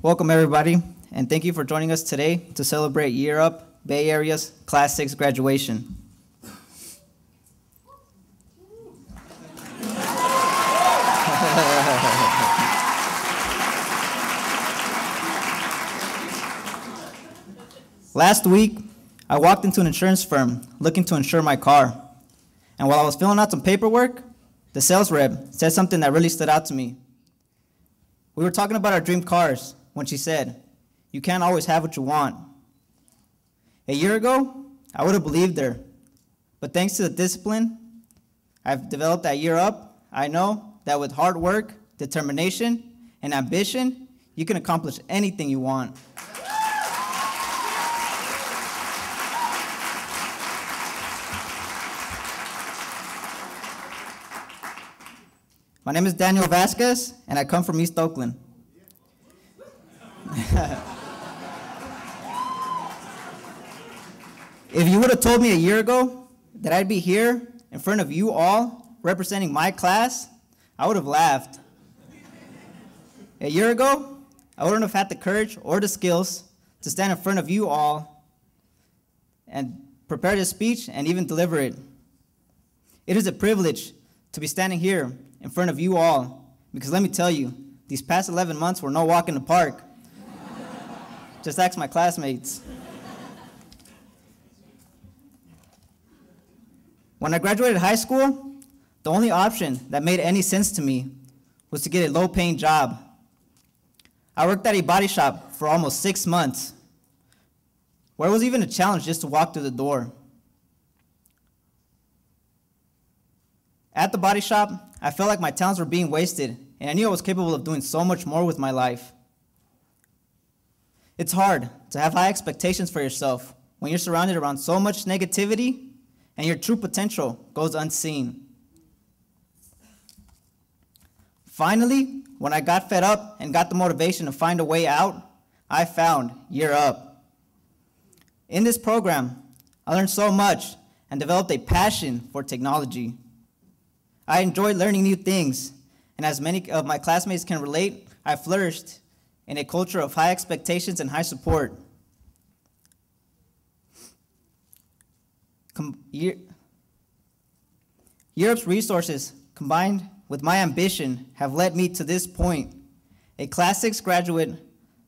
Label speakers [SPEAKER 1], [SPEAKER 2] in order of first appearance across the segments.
[SPEAKER 1] Welcome, everybody, and thank you for joining us today to celebrate Year Up, Bay Area's Class 6 graduation. Last week, I walked into an insurance firm looking to insure my car, and while I was filling out some paperwork, the sales rep said something that really stood out to me. We were talking about our dream cars when she said, "You can't always have what you want." A year ago, I would have believed her, but thanks to the discipline I've developed at Year Up, I know that with hard work, determination, and ambition, you can accomplish anything you want. My name is Daniel Vazquez, and I come from East Oakland. If you would have told me a year ago that I'd be here in front of you all representing my class, I would have laughed. A year ago, I wouldn't have had the courage or the skills to stand in front of you all and prepare this speech and even deliver it. It is a privilege to be standing here in front of you all, because let me tell you, these past 11 months were no walk in the park. Just ask my classmates. When I graduated high school, the only option that made any sense to me was to get a low-paying job. I worked at a body shop for almost 6 months, where it was even a challenge just to walk through the door. At the body shop, I felt like my talents were being wasted, and I knew I was capable of doing so much more with my life. It's hard to have high expectations for yourself when you're surrounded around so much negativity and your true potential goes unseen. Finally, when I got fed up and got the motivation to find a way out, I found Year Up. In this program, I learned so much and developed a passion for technology. I enjoyed learning new things, and as many of my classmates can relate, I flourished in a culture of high expectations and high support. Year Up's resources, combined with my ambition, have led me to this point, a Class 6 graduate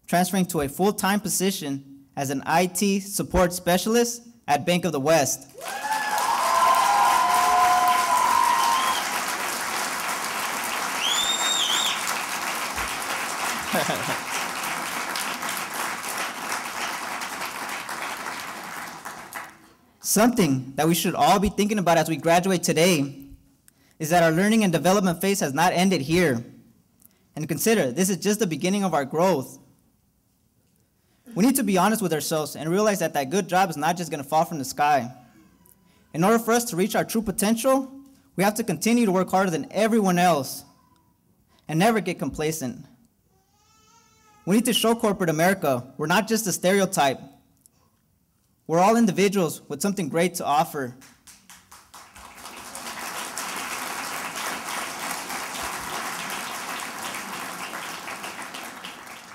[SPEAKER 1] transferring to a full-time position as an IT support specialist at Bank of the West. Something that we should all be thinking about as we graduate today is that our learning and development phase has not ended here. And consider, this is just the beginning of our growth. We need to be honest with ourselves and realize that that good job is not just going to fall from the sky. In order for us to reach our true potential, we have to continue to work harder than everyone else and never get complacent. We need to show corporate America we're not just a stereotype. We're all individuals with something great to offer.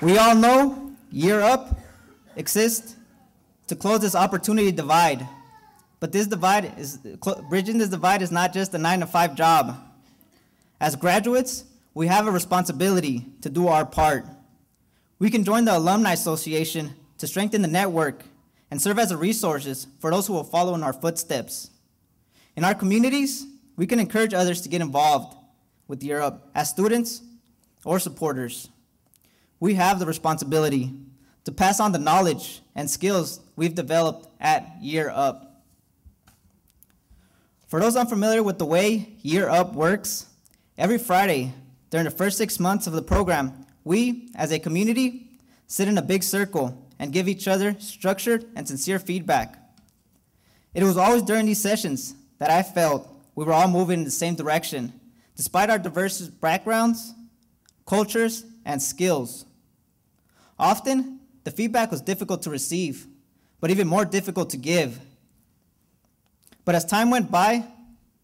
[SPEAKER 1] We all know Year Up exists to close this opportunity divide. But bridging this divide is not just a 9-to-5 job. As graduates, we have a responsibility to do our part. We can join the Alumni Association to strengthen the network and serve as a resources for those who will follow in our footsteps. In our communities, we can encourage others to get involved with Year Up as students or supporters. We have the responsibility to pass on the knowledge and skills we've developed at Year Up. For those unfamiliar with the way Year Up works, every Friday during the first 6 months of the program, we, as a community, sit in a big circle and give each other structured and sincere feedback. It was always during these sessions that I felt we were all moving in the same direction, despite our diverse backgrounds, cultures, and skills. Often, the feedback was difficult to receive, but even more difficult to give. But as time went by,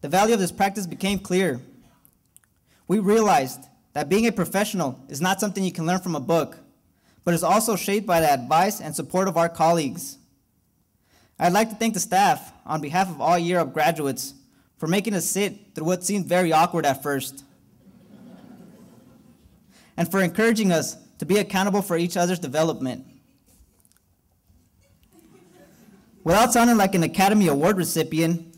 [SPEAKER 1] the value of this practice became clear. We realized that being a professional is not something you can learn from a book, but is also shaped by the advice and support of our colleagues. I'd like to thank the staff on behalf of all Year Up graduates for making us sit through what seemed very awkward at first, and for encouraging us to be accountable for each other's development. Without sounding like an Academy Award recipient,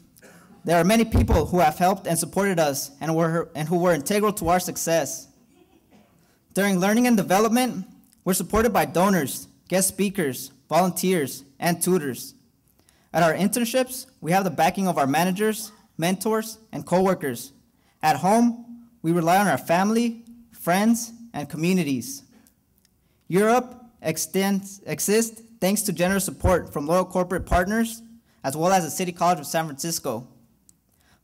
[SPEAKER 1] there are many people who have helped and supported us and who were integral to our success. During learning and development, we're supported by donors, guest speakers, volunteers, and tutors. At our internships, we have the backing of our managers, mentors, and coworkers. At home, we rely on our family, friends, and communities. Europe exists thanks to generous support from loyal corporate partners, as well as the City College of San Francisco.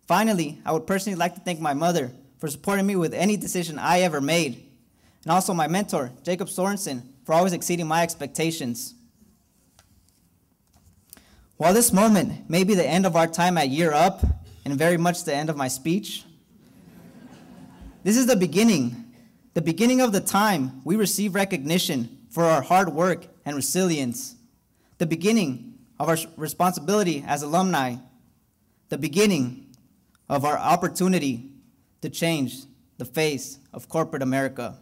[SPEAKER 1] Finally, I would personally like to thank my mother for supporting me with any decision I ever made, and also my mentor, Jacob Sorensen, for always exceeding my expectations. While this moment may be the end of our time at Year Up, and very much the end of my speech, this is the beginning of the time we receive recognition for our hard work and resilience, the beginning of our responsibility as alumni, the beginning of our opportunity to change the face of corporate America.